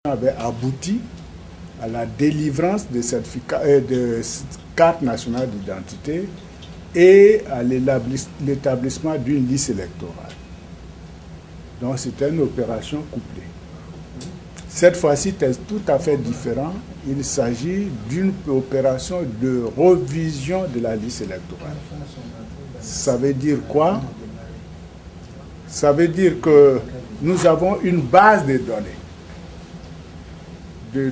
avait abouti à la délivrance de certificats de carte nationale d'identité et à l'établissement d'une liste électorale. Donc c'était une opération couplée. Cette fois-ci, c'est tout à fait différent. Il s'agit d'une opération de révision de la liste électorale. Ça veut dire quoi? Ça veut dire que nous avons une base de données de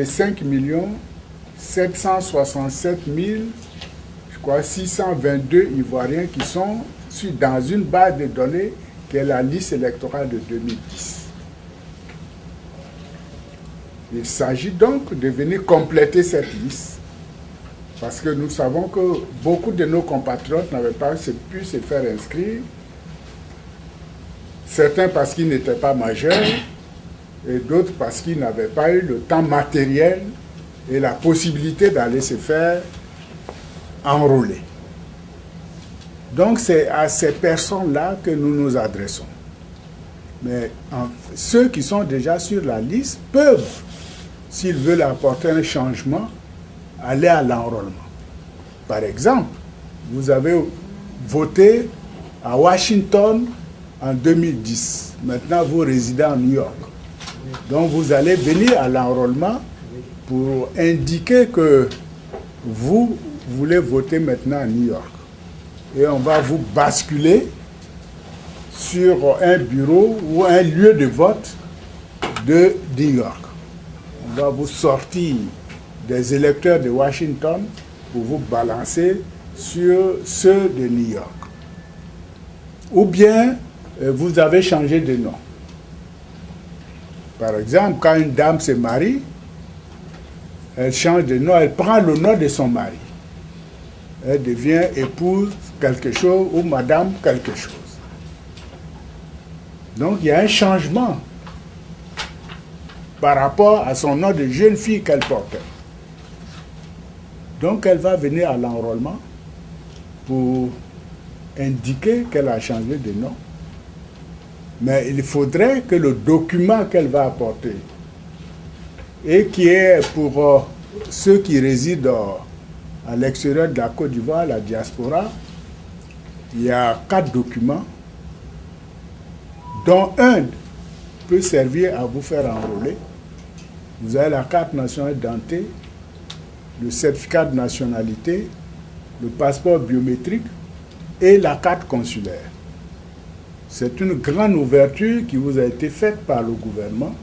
5 767 622 Ivoiriens qui sont dans une base de données qui est la liste électorale de 2010. Il s'agit donc de venir compléter cette liste parce que nous savons que beaucoup de nos compatriotes n'avaient pas pu se faire inscrire, certains parce qu'ils n'étaient pas majeurs et d'autres parce qu'ils n'avaient pas eu le temps matériel et la possibilité d'aller se faire enrôler. Donc c'est à ces personnes-là que nous nous adressons. Mais ceux qui sont déjà sur la liste peuvent, s'ils veulent apporter un changement, aller à l'enrôlement. Par exemple, vous avez voté à Washington en 2010. Maintenant, vous résidez en New York. Donc, vous allez venir à l'enrôlement pour indiquer que vous voulez voter maintenant à New York. Et on va vous basculer sur un bureau ou un lieu de vote de New York. On va vous sortir des électeurs de Washington pour vous balancer sur ceux de New York. Ou bien, vous avez changé de nom. Par exemple, quand une dame se marie, elle change de nom, elle prend le nom de son mari. Elle devient épouse quelque chose ou madame quelque chose. Donc, il y a un changement par rapport à son nom de jeune fille qu'elle portait. Donc, elle va venir à l'enrôlement pour indiquer qu'elle a changé de nom. Mais il faudrait que le document qu'elle va apporter, et qui est pour ceux qui résident à l'extérieur de la Côte d'Ivoire, la diaspora, il y a 4 documents, dont un peut servir à vous faire enrôler. Vous avez la carte nationale d'identité, le certificat de nationalité, le passeport biométrique et la carte consulaire. C'est une grande ouverture qui vous a été faite par le gouvernement.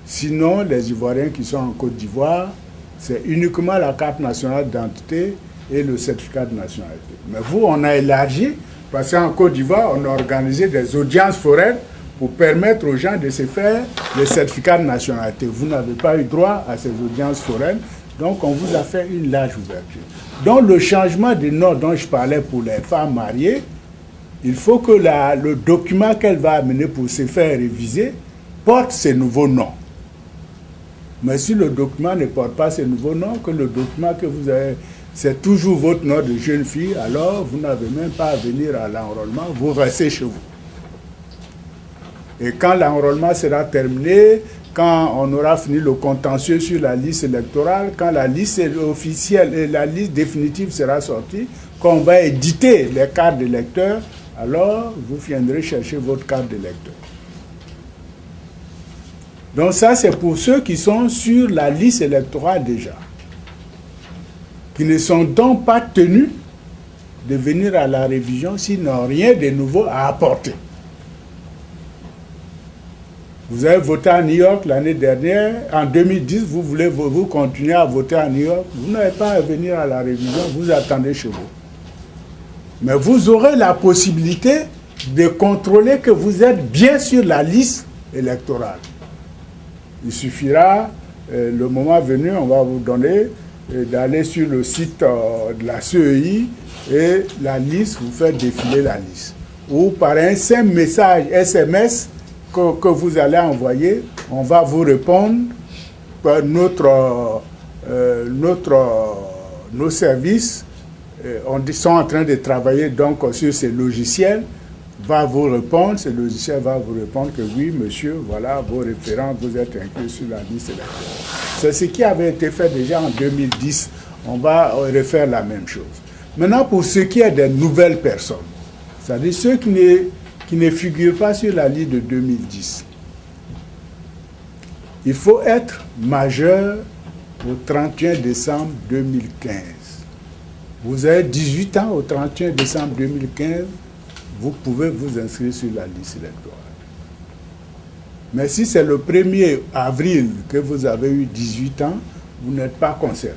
Sinon, les Ivoiriens qui sont en Côte d'Ivoire, c'est uniquement la carte nationale d'identité et le certificat de nationalité. Mais vous, on a élargi, parce qu'en Côte d'Ivoire, on a organisé des audiences foraines pour permettre aux gens de se faire le certificat de nationalité. Vous n'avez pas eu droit à ces audiences foraines, donc on vous a fait une large ouverture. Donc le changement de nom dont je parlais pour les femmes mariées, il faut que le document qu'elle va amener pour se faire réviser porte ces nouveaux noms. Mais si le document ne porte pas ces nouveaux noms, que le document que vous avez, c'est toujours votre nom de jeune fille, alors vous n'avez même pas à venir à l'enrôlement, vous restez chez vous. Et quand l'enrôlement sera terminé, quand on aura fini le contentieux sur la liste électorale, quand la liste officielle et la liste définitive sera sortie, quand on va éditer les cartes d'électeurs, alors vous viendrez chercher votre carte d'électeur. Donc ça, c'est pour ceux qui sont sur la liste électorale déjà, qui ne sont donc pas tenus de venir à la révision s'ils n'ont rien de nouveau à apporter. Vous avez voté à New York l'année dernière, en 2010, vous continuez à voter à New York, vous n'avez pas à venir à la révision, vous attendez chez vous. Mais vous aurez la possibilité de contrôler que vous êtes bien sur la liste électorale. Il suffira, le moment venu, on va vous donner d'aller sur le site de la CEI et la liste, vous faites défiler la liste. Ou par un simple message SMS que vous allez envoyer, on va vous répondre par nos services. On sont en train de travailler donc sur ces logiciels va vous répondre, ce logiciel va vous répondre que oui, monsieur, voilà vos référents, vous êtes inclus sur la liste électorale. C'est ce qui avait été fait déjà en 2010. On va refaire la même chose. Maintenant, pour ce qui est des nouvelles personnes, c'est-à-dire ceux qui ne figurent pas sur la liste de 2010, il faut être majeur au 31 décembre 2015. Vous avez 18 ans au 31 décembre 2015, vous pouvez vous inscrire sur la liste électorale. Mais si c'est le 1er avril que vous avez eu 18 ans, vous n'êtes pas concerné.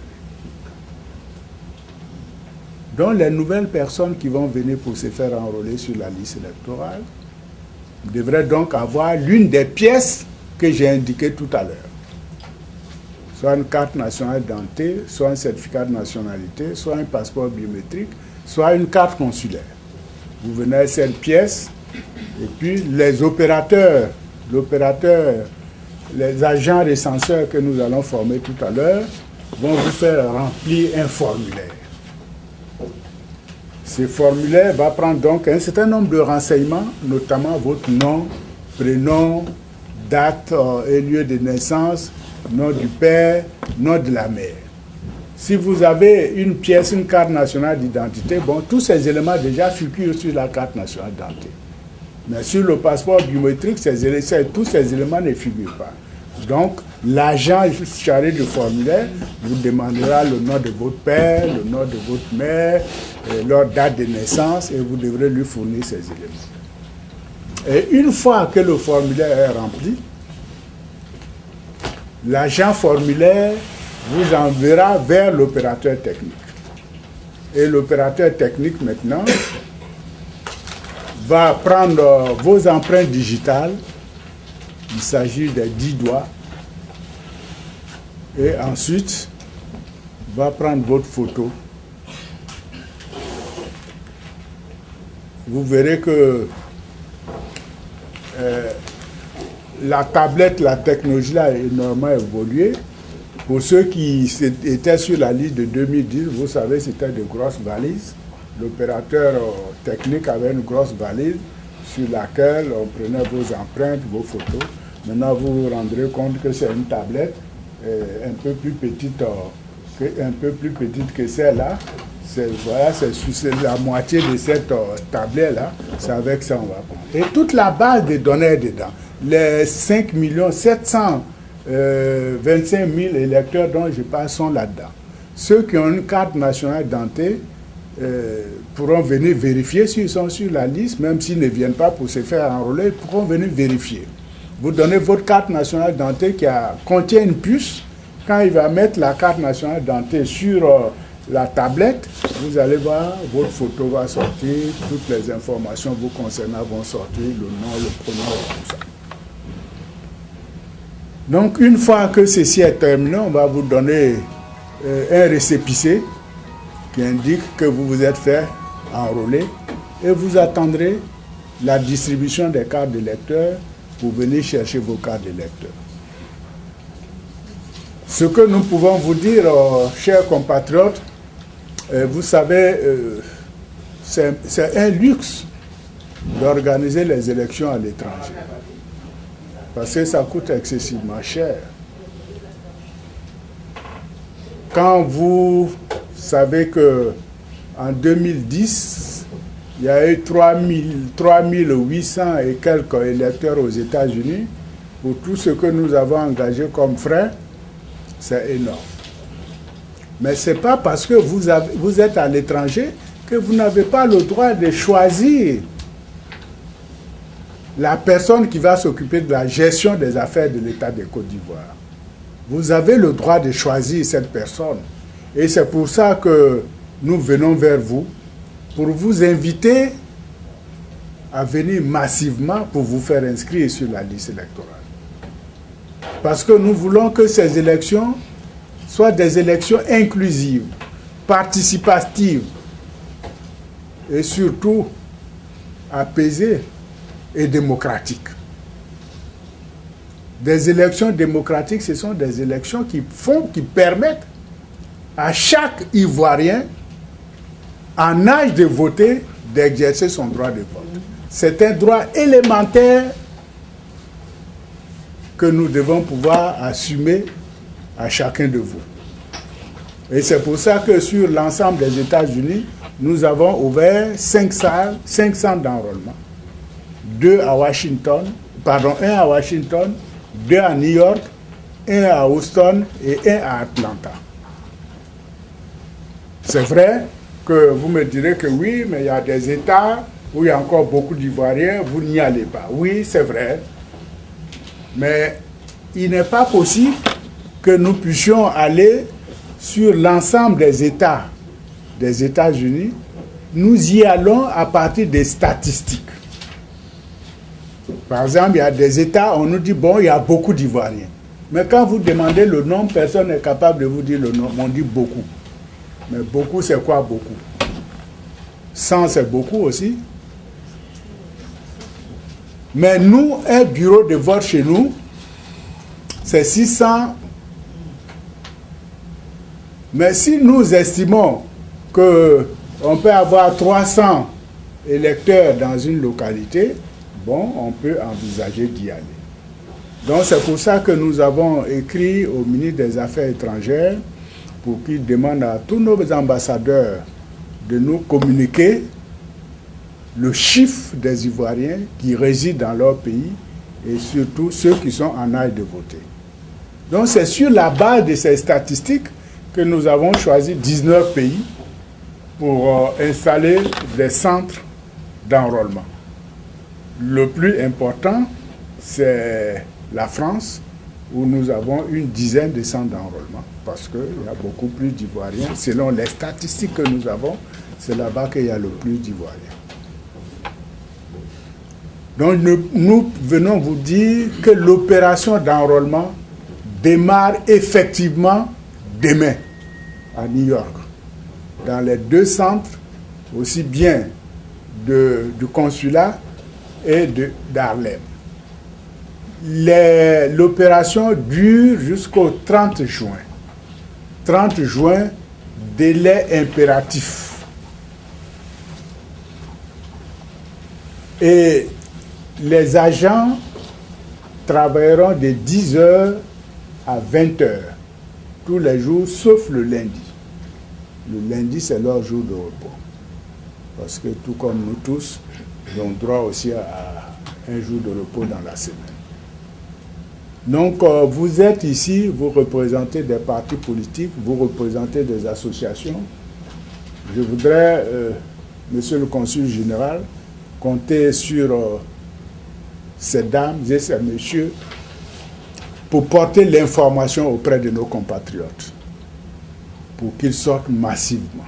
Donc les nouvelles personnes qui vont venir pour se faire enrôler sur la liste électorale devraient donc avoir l'une des pièces que j'ai indiquées tout à l'heure. Soit une carte nationale d'identité, soit un certificat de nationalité, soit un passeport biométrique, soit une carte consulaire. Vous venez à cette pièce, et puis les opérateurs, les agents recenseurs que nous allons former tout à l'heure, vont vous faire remplir un formulaire. Ce formulaire va prendre donc un certain nombre de renseignements, notamment votre nom, prénom, date et lieu de naissance, nom du père, nom de la mère. Si vous avez une pièce, une carte nationale d'identité, bon, tous ces éléments déjà figurent sur la carte nationale d'identité. Mais sur le passeport biométrique, tous ces éléments ne figurent pas. Donc, l'agent chargé du formulaire vous demandera le nom de votre père, le nom de votre mère, leur date de naissance, et vous devrez lui fournir ces éléments. Et une fois que le formulaire est rempli, l'agent formulaire vous enverra vers l'opérateur technique. Et l'opérateur technique, maintenant, va prendre vos empreintes digitales. Il s'agit des 10 doigts. Et ensuite, va prendre votre photo. Vous verrez que la tablette, la technologie là a énormément évolué. Pour ceux qui étaient sur la liste de 2010, vous savez, c'était de grosses valises. L'opérateur technique avait une grosse valise sur laquelle on prenait vos empreintes, vos photos. Maintenant, vous vous rendrez compte que c'est une tablette un peu plus petite que celle-là. Voilà, c'est la moitié de cette tablette-là. C'est avec ça qu'on va prendre. Et toute la base de données est dedans. Les 5 725 000 électeurs dont je parle sont là-dedans. Ceux qui ont une carte nationale d'identité pourront venir vérifier s'ils sont sur la liste, même s'ils ne viennent pas pour se faire enrôler, ils pourront venir vérifier. Vous donnez votre carte nationale d'identité qui contient une puce. Quand il va mettre la carte nationale d'identité sur la tablette, vous allez voir, votre photo va sortir, toutes les informations vous concernant vont sortir, le nom, le prénom, tout ça. Donc, une fois que ceci est terminé, on va vous donner un récépissé qui indique que vous vous êtes fait enrôler et vous attendrez la distribution des cartes d'électeurs pour venir chercher vos cartes d'électeurs. Ce que nous pouvons vous dire, chers compatriotes, vous savez, c'est un luxe d'organiser les élections à l'étranger. Parce que ça coûte excessivement cher. Quand vous savez qu'en 2010, il y a eu 3800 et quelques électeurs aux États-Unis, pour tout ce que nous avons engagé comme frais, c'est énorme. Mais ce n'est pas parce que vous êtes à l'étranger que vous n'avez pas le droit de choisir la personne qui va s'occuper de la gestion des affaires de l'État de Côte d'Ivoire. Vous avez le droit de choisir cette personne. Et c'est pour ça que nous venons vers vous, pour vous inviter à venir massivement pour vous faire inscrire sur la liste électorale. Parce que nous voulons que ces élections soient des élections inclusives, participatives et surtout apaisées et démocratiques. Des élections démocratiques, ce sont des élections qui permettent à chaque Ivoirien en âge de voter d'exercer son droit de vote. c'est un droit élémentaire que nous devons pouvoir assumer à chacun de vous. Et c'est pour ça que sur l'ensemble des États-Unis, nous avons ouvert 5 salles, 5 centres d'enrôlement. 1 à Washington, 2 à New York, 1 à Houston et 1 à Atlanta. C'est vrai que vous me direz que oui, mais il y a des États où il y a encore beaucoup d'Ivoiriens, vous n'y allez pas. Oui, c'est vrai. Mais il n'est pas possible que nous puissions aller sur l'ensemble des États des États-Unis. Nous y allons à partir des statistiques. Par exemple, il y a des États, on nous dit, bon, il y a beaucoup d'Ivoiriens. Mais quand vous demandez le nombre, personne n'est capable de vous dire le nombre. On dit beaucoup. Mais beaucoup, c'est quoi beaucoup? 100, c'est beaucoup aussi. Mais nous, un bureau de vote chez nous, c'est 600. Mais si nous estimons qu'on peut avoir 300 électeurs dans une localité, bon, on peut envisager d'y aller. Donc c'est pour ça que nous avons écrit au ministre des Affaires étrangères pour qu'il demande à tous nos ambassadeurs de nous communiquer le chiffre des Ivoiriens qui résident dans leur pays et surtout ceux qui sont en âge de voter. Donc c'est sur la base de ces statistiques que nous avons choisi 19 pays pour installer des centres d'enrôlement. Le plus important, c'est la France, où nous avons une dizaine de centres d'enrôlement, parce qu'il y a beaucoup plus d'Ivoiriens. Selon les statistiques que nous avons, c'est là-bas qu'il y a le plus d'Ivoiriens. Donc nous venons vous dire que l'opération d'enrôlement démarre effectivement demain à New York, dans les 2 centres, aussi bien du consulat et d'Harlem. L'opération dure jusqu'au 30 juin. 30 juin, délai impératif. Et les agents travailleront de 10h à 20h, tous les jours, sauf le lundi. Le lundi, c'est leur jour de repos. Parce que tout comme nous tous, ils ont droit aussi à un jour de repos dans la semaine. Donc, vous êtes ici, vous représentez des partis politiques, vous représentez des associations. Je voudrais, Monsieur le Consul général, compter sur ces dames et ces messieurs pour porter l'information auprès de nos compatriotes, pour qu'ils sortent massivement.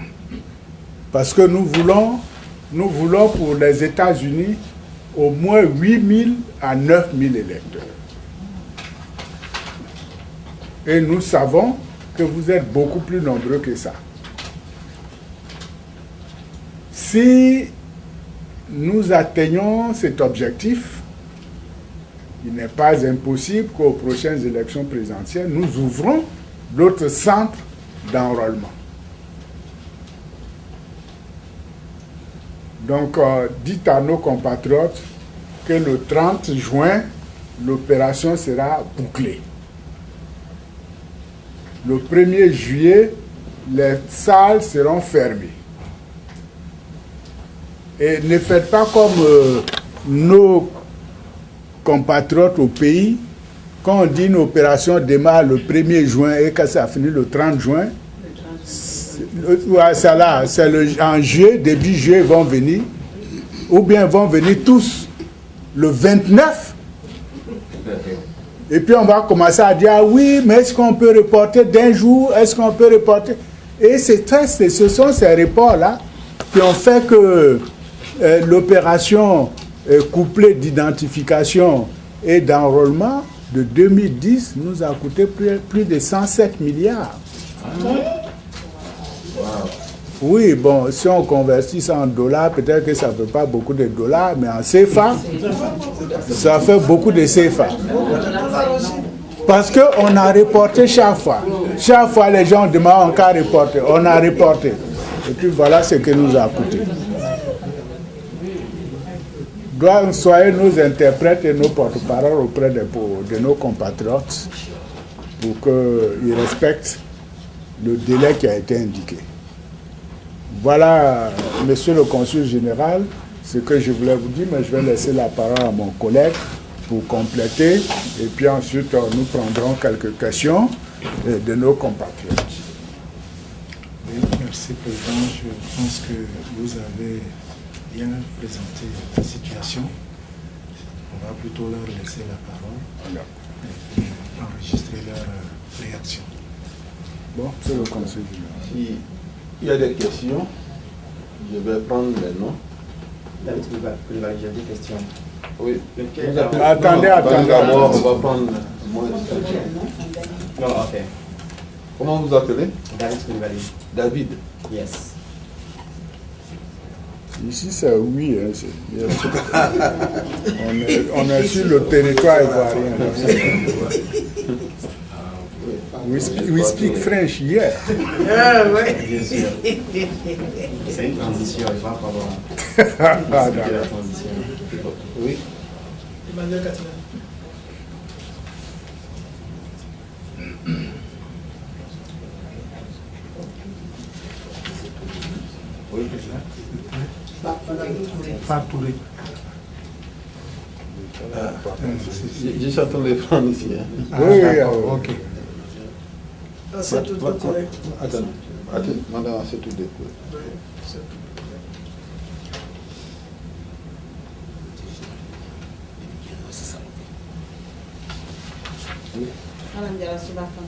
Parce que nous voulons pour les États-Unis au moins 8 000 à 9 000 électeurs. Et nous savons que vous êtes beaucoup plus nombreux que ça. Si nous atteignons cet objectif, il n'est pas impossible qu'aux prochaines élections présidentielles, nous ouvrons d'autres centres d'enrôlement. Donc, dites à nos compatriotes que le 30 juin, l'opération sera bouclée. Le 1er juillet, les salles seront fermées. Et ne faites pas comme nos compatriotes au pays. Quand on dit une opération démarre le 1er juin et que ça finit le 30 juin, c'est en juillet, début juillet, ils vont venir. Ou bien ils vont venir tous le 29. Et puis on va commencer à dire, ah oui, mais est-ce qu'on peut reporter d'un jour? Est-ce qu'on peut reporter? Et ce sont ces reports-là qui ont fait que l'opération couplée d'identification et d'enrôlement de 2010 nous a coûté plus de 107 milliards. Oui, bon, si on convertit ça en dollars, peut-être que ça ne fait pas beaucoup de dollars, mais en CFA, ça fait beaucoup de CFA. Parce qu'on a reporté chaque fois. Chaque fois, les gens demandent encore à reporter. On a reporté. Et puis voilà ce que nous a coûté. soyez nos interprètes et nos porte-parole auprès de nos compatriotes pour qu'ils respectent le délai qui a été indiqué. Voilà, monsieur le consul général, ce que je voulais vous dire, mais je vais laisser la parole à mon collègue pour compléter, et puis ensuite nous prendrons quelques questions de nos compatriotes. Oui, merci Président. Je pense que vous avez bien présenté la situation. On va plutôt leur laisser la parole et puis enregistrer leur réaction. Bon, c'est le consul général. S'il y a des questions, je vais prendre les noms. David Coulibaly, j'ai des questions. Oui. Attendez. D'abord, on va prendre moi. Non, ok. Comment vous appelez? David Coulibaly. David. Yes. Ici, c'est oui. Hein, on est sur le territoire ivoirien. We speak French, yeah. Bien sûr. C'est une transition, il va falloir expliquer la transition. Oui. Emmanuel Katina. Oui. Partouré. Je suis en train de les prendre ici. Hein. Oui, ok. C'est tout correct. Attends, madame, c'est tout découvert. Madame Diarra Soubaka.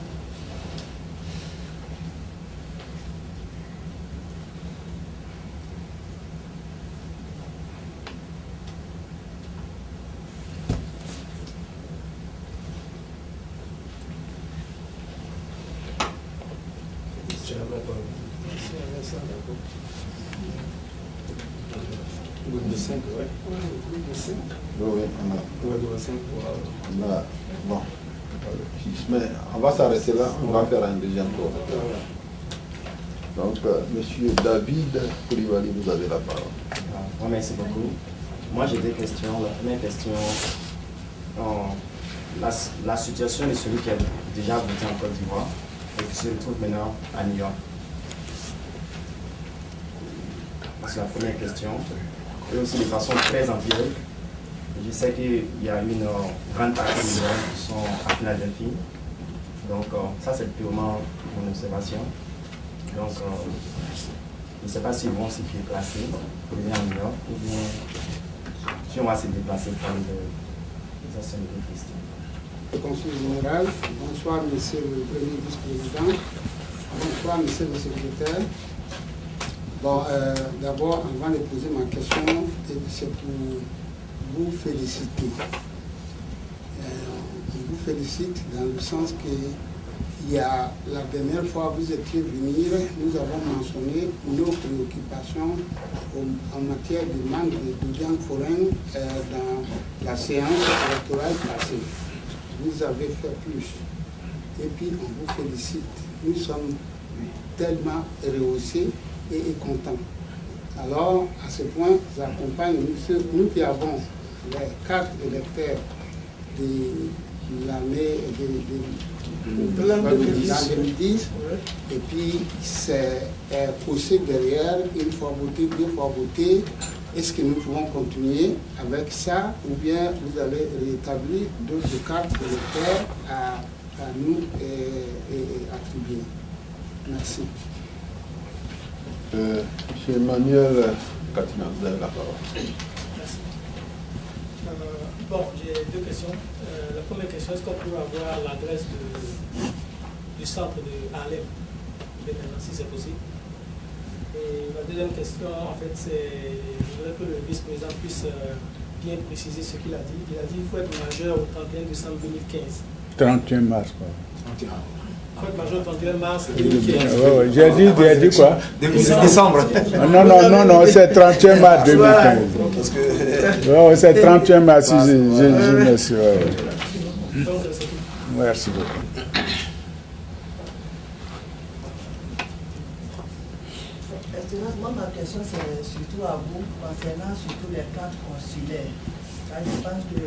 Oui, on a. Bon. Mais on va s'arrêter là, on va faire un deuxième tour. Donc, monsieur David Coulibaly, vous avez la parole. Merci beaucoup. Moi, j'ai des questions. La première question, la situation de celui qui a déjà voté en Côte d'Ivoire et qui se retrouve maintenant à New York. C'est la première question. Et aussi de façon très empirique, je sais qu'il y a une grande partie des gens qui sont à Philadelphie. Donc ça c'est purement mon observation. Donc je ne sais pas s'ils vont s'y déplacer pour venir à New York ou bien si on va se déplacer pour les assemblées de questions. Le consul général, bonsoir monsieur le premier vice-président, bonsoir monsieur le secrétaire. Bon, d'abord, avant de poser ma question, c'est pour vous féliciter. On vous félicite dans le sens que il y a la dernière fois vous étiez venu, nous avons mentionné nos préoccupations en matière de manque d'étudiants forains dans la séance électorale passée. Vous avez fait plus. Et puis on vous félicite. Nous sommes tellement rehaussés et contents. Alors, à ce point, j'accompagne nous qui avons les cartes électeurs de l'année de l'an 2010, et puis c'est possible derrière, une fois voté, deux fois voté. Est-ce que nous pouvons continuer avec ça, ou bien vous allez rétablir d'autres cartes électeurs à nous attribuer? Merci. Monsieur Emmanuel Katina, vous avez la parole. Merci. Bon, j'ai deux questions. La première question, est-ce qu'on peut avoir l'adresse du centre de Harlem, si c'est possible? Et la deuxième question, en fait, c'est, je voudrais que le vice-président puisse bien préciser ce qu'il a dit. Il a dit qu'il faut être majeur au 31 décembre 2015. 31 mars, quoi. 31. Il faut être majeur au 31 mars 2015. J'ai dit quoi? Décembre. Non, c'est 31 mars 2015. Oui, c'est 31 mars, je me suis. Merci beaucoup. Moi, ma question, c'est surtout surtout à vous concernant surtout les cartes consulaires. Là, je pense que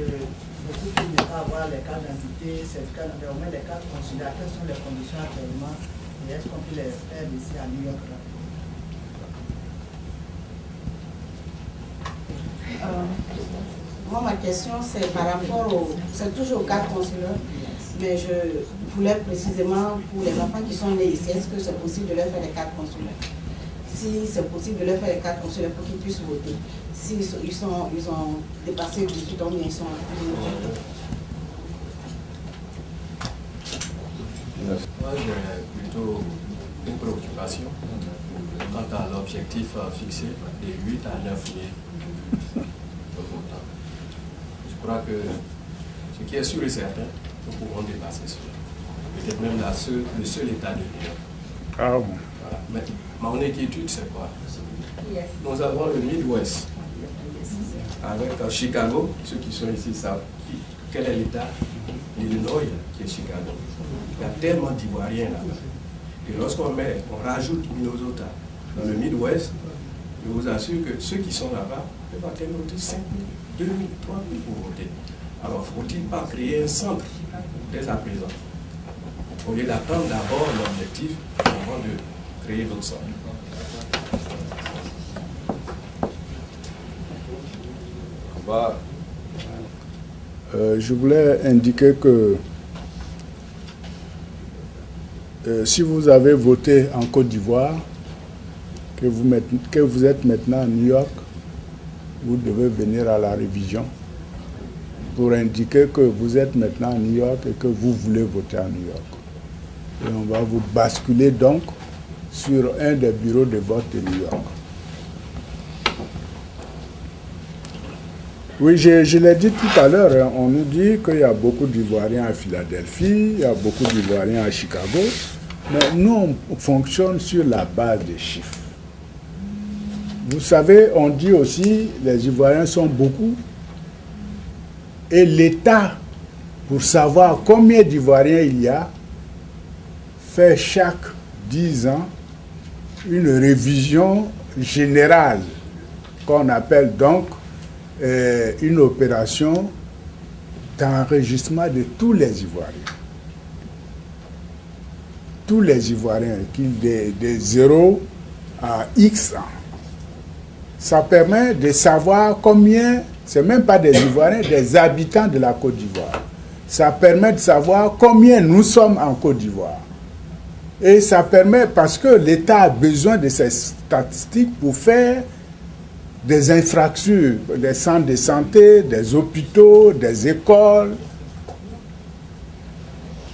beaucoup qui ne pas avoir les cartes d'identité, mais au moins les cartes consulaires, quelles sont les conditions actuellement et est-ce qu'on peut les faire ici à New York? Moi, ma question, c'est par rapport au... C'est toujours aux cartes consulaires, mais je voulais précisément pour les enfants qui sont nés ici, est-ce que c'est possible de leur faire des cartes consulaires? Si c'est possible de leur faire des cartes consulaires pour qu'ils puissent voter. Si ils ont dépassé 18 ans, mais ils sont Moi, j'ai plutôt une préoccupation quant à l'objectif fixé de 8 à 9 000 votants. Je crois que ce qui est sûr et certain, nous pouvons dépasser cela. Peut-être même le seul état de l'Union. Ah bon. Voilà. Mais mon inquiétude, c'est quoi? Nous avons le Midwest, avec Chicago. Ceux qui sont ici savent quel est l'état. L'Illinois, qui est Chicago. Il y a tellement d'Ivoiriens là-bas. Et lorsqu'on rajoute Minnesota dans le Midwest, je vous assure que ceux qui sont là-bas peuvent atteindre 5 000, 2 000, 3 000 pour voter. Alors, faut-il pas créer un centre dès à présent, au lieu d'attendre d'abord l'objectif avant de créer d'autres centres? Je voulais indiquer que si vous avez voté en Côte d'Ivoire, que vous êtes maintenant à New York, vous devez venir à la révision pour indiquer que vous êtes maintenant à New York et que vous voulez voter à New York. Et on va vous basculer donc sur un des bureaux de vote de New York. Oui, je l'ai dit tout à l'heure, hein, on nous dit qu'il y a beaucoup d'Ivoiriens à Philadelphie, il y a beaucoup d'Ivoiriens à Chicago, mais nous, on fonctionne sur la base des chiffres. Vous savez, on dit aussi les Ivoiriens sont beaucoup, et l'État, pour savoir combien d'Ivoiriens il y a, fait chaque 10 ans une révision générale, qu'on appelle donc une opération d'enregistrement de tous les Ivoiriens. Tous les Ivoiriens, de 0 à X ans. Ça permet de savoir combien, c'est même pas des Ivoiriens, des habitants de la Côte d'Ivoire. Ça permet de savoir combien nous sommes en Côte d'Ivoire. Et ça permet, parce que l'État a besoin de ces statistiques pour faire des infrastructures, des centres de santé, des hôpitaux, des écoles.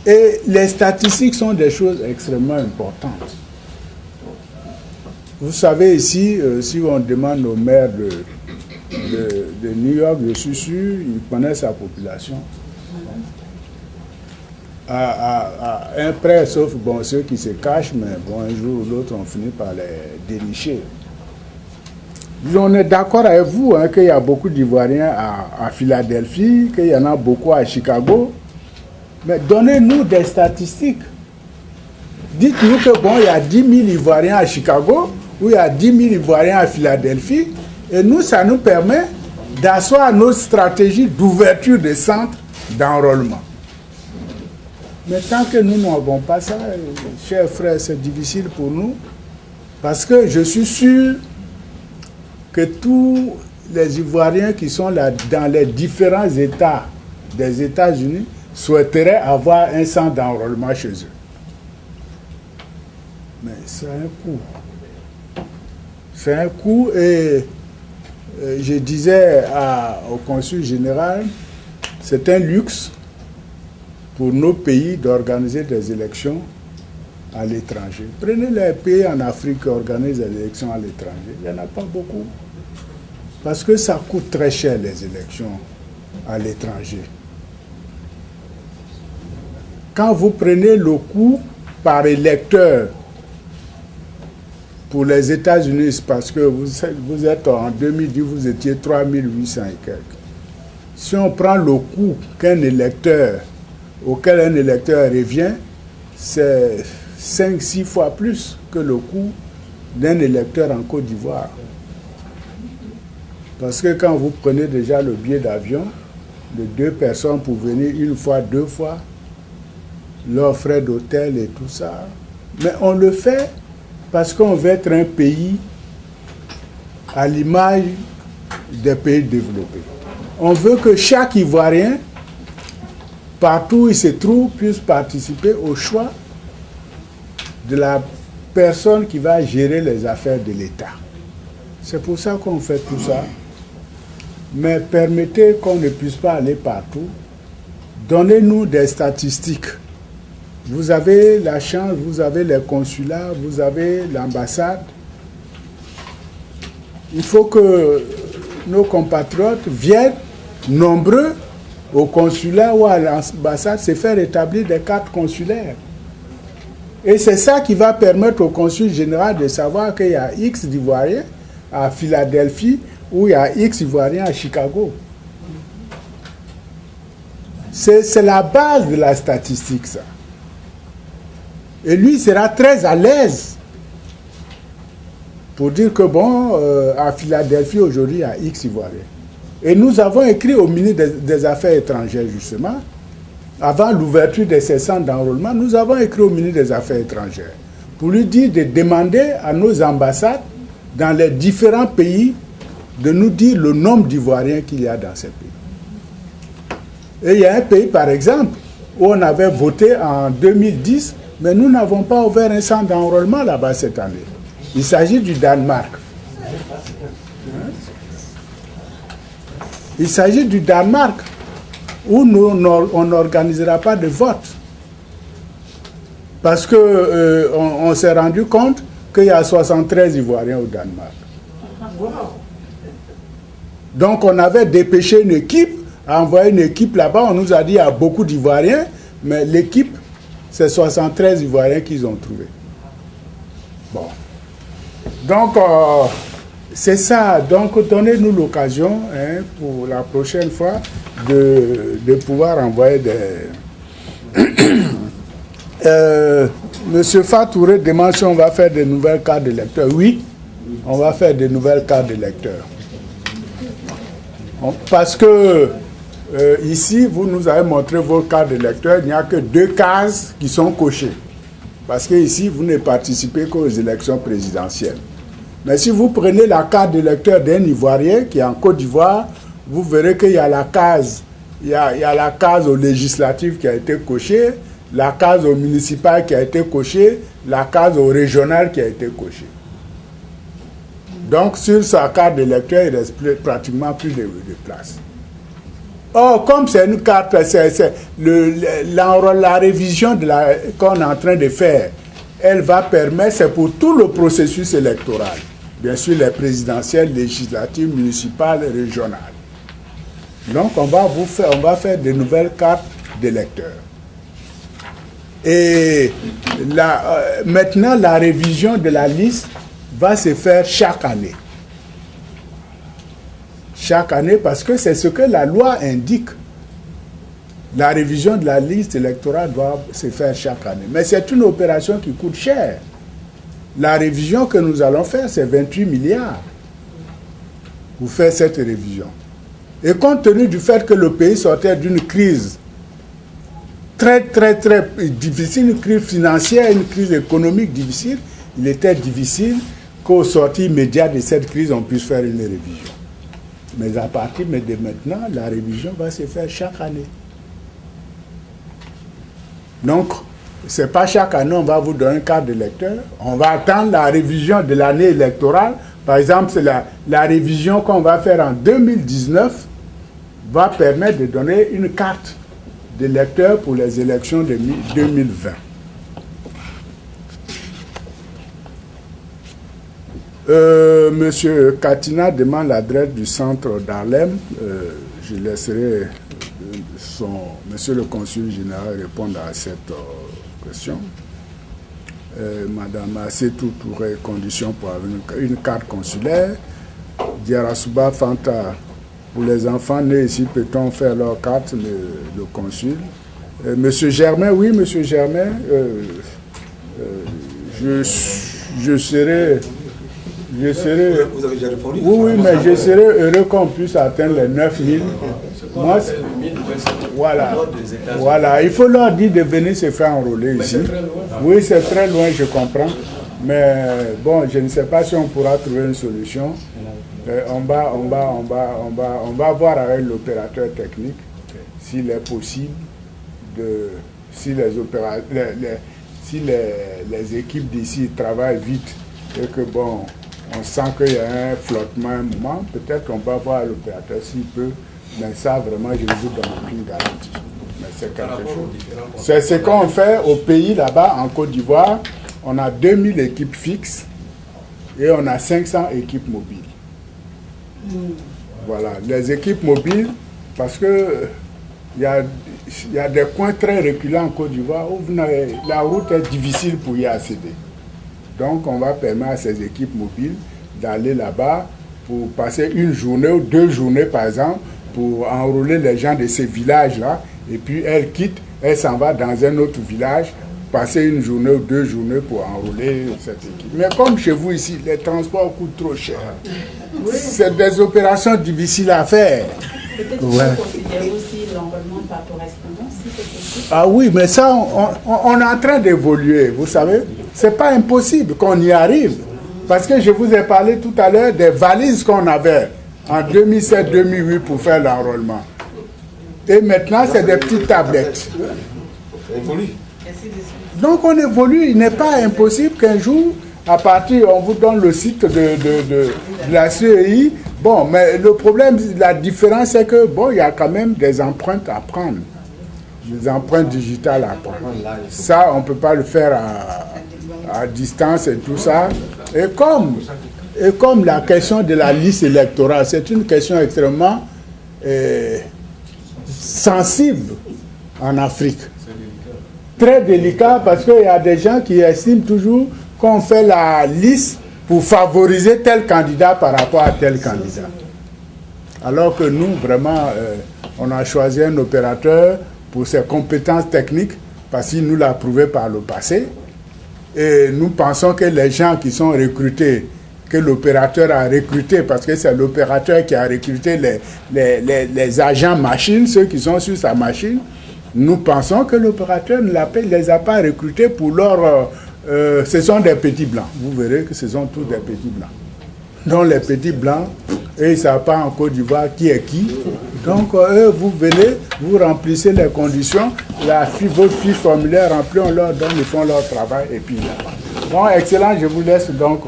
Et les statistiques sont des choses extrêmement importantes. Vous savez ici, si on demande au maire de New York, je suis sûr, il connaît sa population. À un près, sauf bon, ceux qui se cachent, mais bon, un jour ou l'autre, on finit par les dénicher. On est d'accord avec vous hein, qu'il y a beaucoup d'Ivoiriens à Philadelphie, qu'il y en a beaucoup à Chicago, mais donnez-nous des statistiques. Dites-nous que bon, il y a 10 000 Ivoiriens à Chicago, ou il y a 10 000 Ivoiriens à Philadelphie, et nous, ça nous permet d'asseoir notre stratégie d'ouverture des centres d'enrôlement. Mais tant que nous n'avons pas ça, chers frères, c'est difficile pour nous, parce que je suis sûr que tous les Ivoiriens qui sont là dans les différents États des États-Unis souhaiteraient avoir un centre d'enrôlement chez eux. Mais c'est un coût. C'est un coût et je disais au consul général, c'est un luxe pour nos pays d'organiser des élections à l'étranger. Prenez les pays en Afrique qui organisent des élections à l'étranger. Il n'y en a pas beaucoup. Parce que ça coûte très cher les élections à l'étranger. Quand vous prenez le coût par électeur pour les États-Unis, parce que vous êtes en 2010, vous étiez 3800 et quelques. Si on prend le coût auquel un électeur revient, c'est 5-6 fois plus que le coût d'un électeur en Côte d'Ivoire. Parce que quand vous prenez déjà le billet d'avion, de 2 personnes pour venir une fois, 2 fois, leurs frais d'hôtel et tout ça. Mais on le fait parce qu'on veut être un pays à l'image des pays développés. On veut que chaque Ivoirien, partout où il se trouve, puisse participer au choix de la personne qui va gérer les affaires de l'État. C'est pour ça qu'on fait tout ça. Mais permettez qu'on ne puisse pas aller partout. Donnez-nous des statistiques. Vous avez la chance, vous avez les consulats, vous avez l'ambassade. Il faut que nos compatriotes viennent nombreux au consulat ou à l'ambassade se faire établir des cartes consulaires. Et c'est ça qui va permettre au consul général de savoir qu'il y a X d'Ivoiriens à Philadelphie ou il y a X Ivoiriens à Chicago. C'est la base de la statistique, ça. Et lui sera très à l'aise pour dire que, bon, à Philadelphie, aujourd'hui, il y a X Ivoiriens. Et nous avons écrit au ministre des Affaires étrangères, justement, avant l'ouverture de ces centres d'enrôlement, nous avons écrit au ministre des Affaires étrangères pour lui dire de demander à nos ambassades dans les différents pays de nous dire le nombre d'Ivoiriens qu'il y a dans ces pays. Et il y a un pays, par exemple, où on avait voté en 2010, mais nous n'avons pas ouvert un centre d'enrôlement là-bas cette année. Il s'agit du Danemark. Il s'agit du Danemark, où on n'organisera pas de vote. Parce qu'on s'est rendu compte qu'il y a 73 Ivoiriens au Danemark. Donc on avait dépêché une équipe, envoyé une équipe là-bas, on nous a dit qu'il y a beaucoup d'Ivoiriens, mais l'équipe, c'est 73 Ivoiriens qu'ils ont trouvé. Bon. Donc, c'est ça. Donc, donnez-nous l'occasion, hein, pour la prochaine fois, de pouvoir envoyer des... Monsieur Fatouré demande si on va faire de nouvelles cartes de lecteurs. Oui, on va faire de nouvelles cartes de lecteurs. Parce que ici, vous nous avez montré vos cartes de lecteurs, il n'y a que 2 cases qui sont cochées. Parce que ici, vous ne participez qu'aux élections présidentielles. Mais si vous prenez la carte de lecteur d'un Ivoirien qui est en Côte d'Ivoire, vous verrez qu'il y a la case, il y a la case aux législatives qui a été cochée, la case au municipal qui a été cochée, la case au régional qui a été cochée. Donc, sur sa carte de lecteur, il reste pratiquement plus de place. Or, comme c'est une carte, la révision qu'on est en train de faire, elle va permettre, c'est pour tout le processus électoral. Bien sûr, les présidentielles, législatives, municipales, régionales. Donc, on va faire de nouvelles cartes d'électeurs. Et maintenant, la révision de la liste va se faire chaque année. Chaque année, parce que c'est ce que la loi indique. La révision de la liste électorale doit se faire chaque année. Mais c'est une opération qui coûte cher. La révision que nous allons faire, c'est 28 milliards pour faire cette révision. Et compte tenu du fait que le pays sortait d'une crise très difficile, une crise financière, une crise économique difficile, il était difficile qu'au sortie immédiate de cette crise, on puisse faire une révision. Mais à partir de maintenant, la révision va se faire chaque année. Donc, ce n'est pas chaque année on va vous donner une carte d'électeur. On va attendre la révision de l'année électorale. Par exemple, c'est la révision qu'on va faire en 2019 va permettre de donner une carte d'électeur pour les élections de 2020. Monsieur Katina demande l'adresse du centre d'Harlem. Je laisserai monsieur le consul général répondre à cette question. Madame Assetou Touré, conditions pour avoir une carte consulaire. Diarasuba Fanta, pour les enfants nés ici, peut-on faire leur carte, le consul. Monsieur Germain, oui, monsieur Germain, je serai Je serais... Vous avez déjà répondu? Oui, mais je serais heureux qu'on puisse atteindre les 9000. Moi, voilà, il faut leur dire de venir se faire enrôler ici. Oui, c'est très loin, je comprends. Mais bon, je ne sais pas si on pourra trouver une solution. On va voir avec l'opérateur technique s'il est possible de... Si les équipes d'ici travaillent vite et que bon, on sent qu'il y a un flottement un moment, peut-être on va voir l'opérateur s'il peut, mais ça vraiment je ne vous donne aucune garantie. Mais c'est quelque chose. C'est ce qu'on fait au pays là-bas, en Côte d'Ivoire. On a 2000 équipes fixes et on a 500 équipes mobiles. Voilà, les équipes mobiles, parce que il y a des coins très reculés en Côte d'Ivoire où la route est difficile pour y accéder. Donc on va permettre à ces équipes mobiles d'aller là-bas pour passer une journée ou 2 journées par exemple pour enrôler les gens de ces villages-là et puis elle quitte, elle s'en va dans un autre village, passer une journée ou 2 journées pour enrôler cette équipe. Mais comme chez vous ici, les transports coûtent trop cher. C'est des opérations difficiles à faire. Peut-être qu'il faut considérer aussi l'enrôlement par correspondance, si c'est possible. Ah oui, mais ça, on est en train d'évoluer, vous savez. C'est pas impossible qu'on y arrive. Parce que je vous ai parlé tout à l'heure des valises qu'on avait en 2007-2008 pour faire l'enrôlement. Et maintenant, c'est des petites tablettes. Donc on évolue, il n'est pas impossible qu'un jour, à partir, on vous donne le site de la CEI. Bon, mais le problème, la différence, c'est que, bon, il y a quand même des empreintes à prendre. Des empreintes digitales à prendre. Ça, on ne peut pas le faire à distance et tout ça. Et comme la question de la liste électorale, c'est une question extrêmement sensible en Afrique. Très délicat parce qu'il y a des gens qui estiment toujours qu'on fait la liste pour favoriser tel candidat par rapport à tel candidat. Alors que nous, vraiment, on a choisi un opérateur pour ses compétences techniques parce qu'il nous l'a prouvé par le passé. Et nous pensons que les gens qui sont recrutés, que l'opérateur a recruté, parce que c'est l'opérateur qui a recruté les agents machines, ceux qui sont sur sa machine, nous pensons que l'opérateur ne les a pas recrutés pour leur... ce sont des petits blancs. Vous verrez que ce sont tous des petits blancs. Donc les petits blancs, eux, ils ne savent pas en Côte d'Ivoire qui est qui. Donc eux, vous venez, vous remplissez les conditions, votre fiche formulaire remplie, on leur donne, ils font leur travail et puis là. Bon, excellent, je vous laisse donc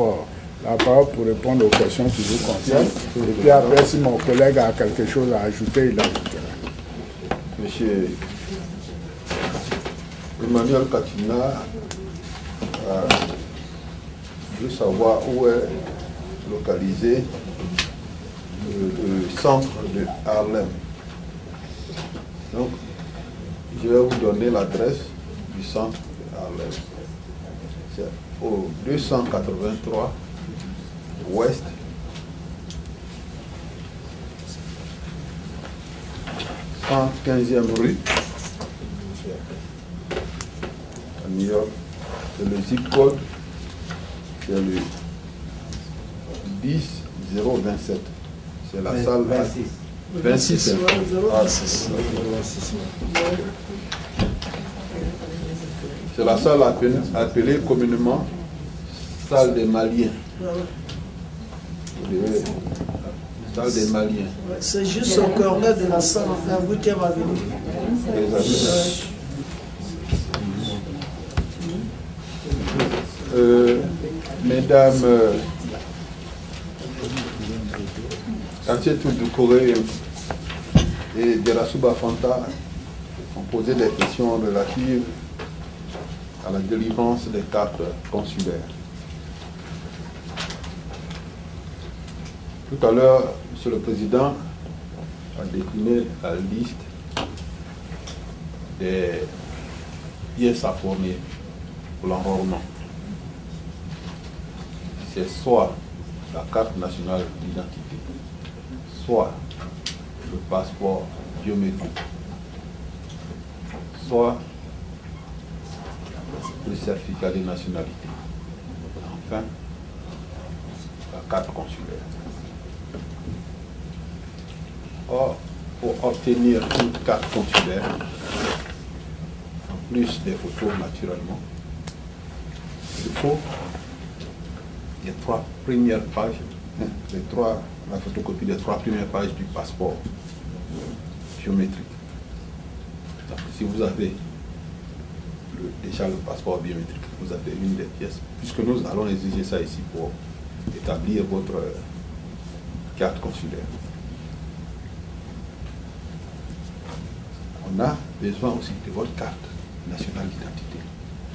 la parole pour répondre aux questions qui vous concernent. Et puis après, si mon collègue a quelque chose à ajouter, il ajoutera. Monsieur Emmanuel Katina veut savoir où est localisé le centre de Harlem. Donc, je vais vous donner l'adresse du centre de Harlem. C'est au 283 Ouest 115e rue à New York. C'est le zip code, c'est le 10027. C'est la salle 26. C'est la salle appelée communément salle des Maliens. Salle des Maliens. C'est juste au corner de la salle, la 8e avenue. Mesdames, Antietou Doucouré et Derasouba Fanta ont posé des questions relatives à la délivrance des cartes consulaires. Tout à l'heure, M. le Président a décliné la liste des pièces à fournir pour l'enrôlement. C'est soit la carte nationale d'identité, soit le passeport biométrique, soit le certificat de nationalité. Enfin, la carte consulaire. Or, pour obtenir une carte consulaire, en plus des photos naturellement, il faut les 3 premières pages, la photocopie des 3 premières pages du passeport biométrique. Donc, si vous avez déjà le passeport biométrique, vous avez une des pièces, puisque nous allons exiger ça ici pour établir votre carte consulaire. On a besoin aussi de votre carte nationale d'identité.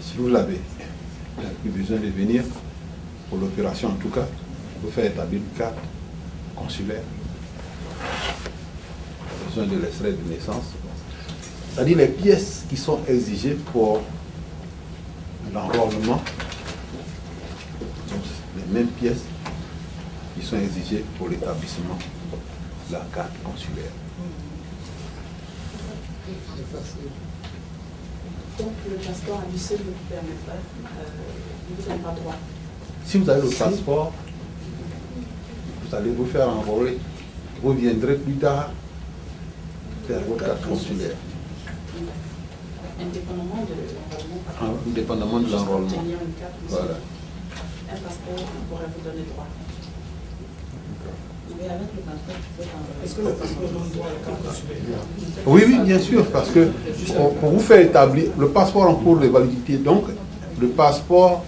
Si vous l'avez, vous n'avez plus besoin de venir pour l'opération, en tout cas, pour faire établir une carte consulaire. Besoin de l'extrait de naissance. C'est-à-dire les pièces qui sont exigées pour l'enrôlement sont les mêmes pièces qui sont exigées pour l'établissement de la carte consulaire. Donc le passeport à lui seul ne vous permet pas, vous n'avez pas droit. Si vous avez le passeport, vous allez vous faire enrôler. Vous viendrez plus tard faire votre carte consulaire. Indépendamment de l'enrôlement. Indépendamment de l'enrôlement. Voilà. Un passeport pourrait vous donner droit. Mais avec le passeport, est-ce que le passeport donne droit à la carte consulaire? Oui, oui, bien sûr, parce que pour vous faire établir le passeport en cours de validité, donc le passeport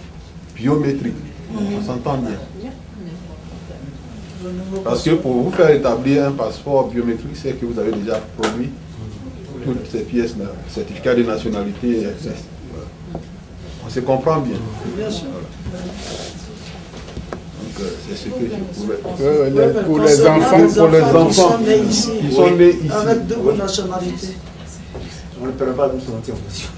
biométrique, on s'entend bien. Parce que pour vous faire établir un passeport biométrique, c'est que vous avez déjà produit toutes ces pièces-là, certificat de nationalité, etc. On se comprend bien. Bien sûr. Donc c'est ce que je pouvais. Pour les enfants qui sont nés ici. Avec double nationalité. On ne peut pas nous sentir en position.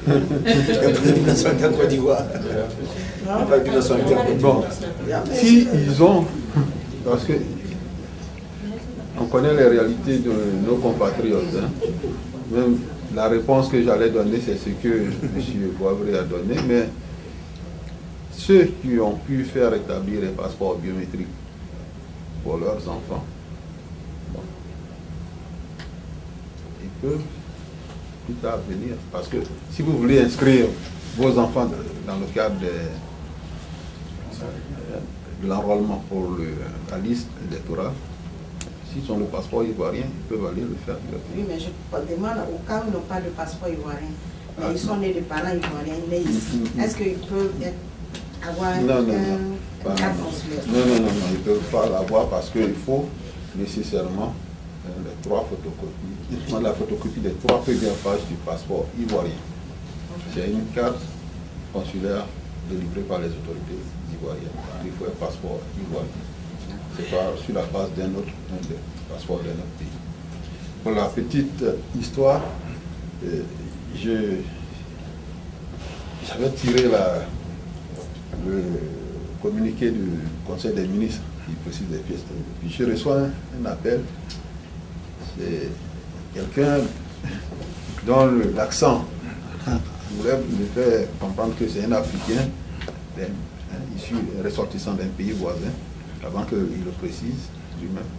Une nationalité en Côte d'Ivoire. Bon, si ils ont, parce que on connaît les réalités de nos compatriotes, hein. Même la réponse que j'allais donner, c'est ce que M. Boisbré a donné, mais ceux qui ont pu faire établir les passeports biométriques pour leurs enfants, bon, ils peuvent plus tard venir, parce que si vous voulez inscrire vos enfants dans le cadre de l'enrôlement pour la liste électorale, s'ils ont le passeport ivoirien, ils peuvent aller le faire. Oui, mais je demande au cas où ils n'ont pas de passeport ivoirien, mais ils sont nés de parents ivoiriens, nés ici. Est-ce qu'ils peuvent avoir une carte consulaire? Non, ils ne peuvent pas l'avoir parce qu'il faut nécessairement les 3 photocopies, la photocopie des 3 premières pages du passeport ivoirien. C'est une carte consulaire délivrée par les autorités ivoiriennes. Il faut un passeport ivoirien. C'est pas sur la base d'un autre passeport d'un autre pays. Pour la petite histoire, j'avais tiré le communiqué du Conseil des ministres qui précise les pièces. Puis je reçois un appel. C'est quelqu'un dont l'accent voulait me faire comprendre que c'est un Africain issu, ressortissant d'un pays voisin, avant qu'il le précise lui-même.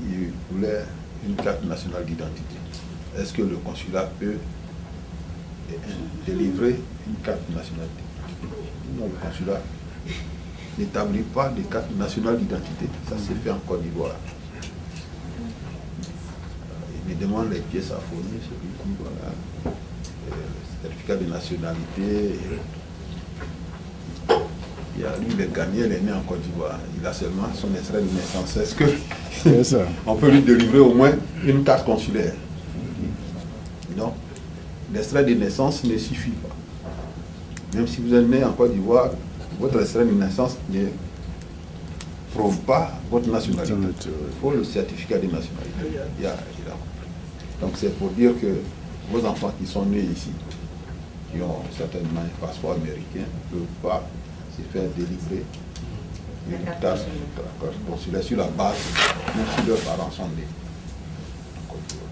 Il voulait une carte nationale d'identité. Est-ce que le consulat peut délivrer une carte nationale d'identité? Non, le consulat n'établit pas de carte nationale d'identité. Ça s'est fait en Côte d'Ivoire. Il me demande les pièces à fournir, je lui dis voilà, le certificat de nationalité. Il a lui, il est gagné, il est né en Côte d'Ivoire. Il a seulement son extrait de naissance. Est-ce que on peut lui délivrer au moins une carte consulaire? Non. L'extrait de naissance ne suffit pas. Même si vous êtes né en Côte d'Ivoire, votre extrait de naissance ne prouve pas votre nationalité. Il faut le certificat de nationalité. Donc c'est pour dire que vos enfants qui sont nés ici, qui ont certainement un passeport américain, ne peuvent pas se faire délivrer une carte consulaire sur la base, même si leurs parents sont nés en Côte d'Ivoire.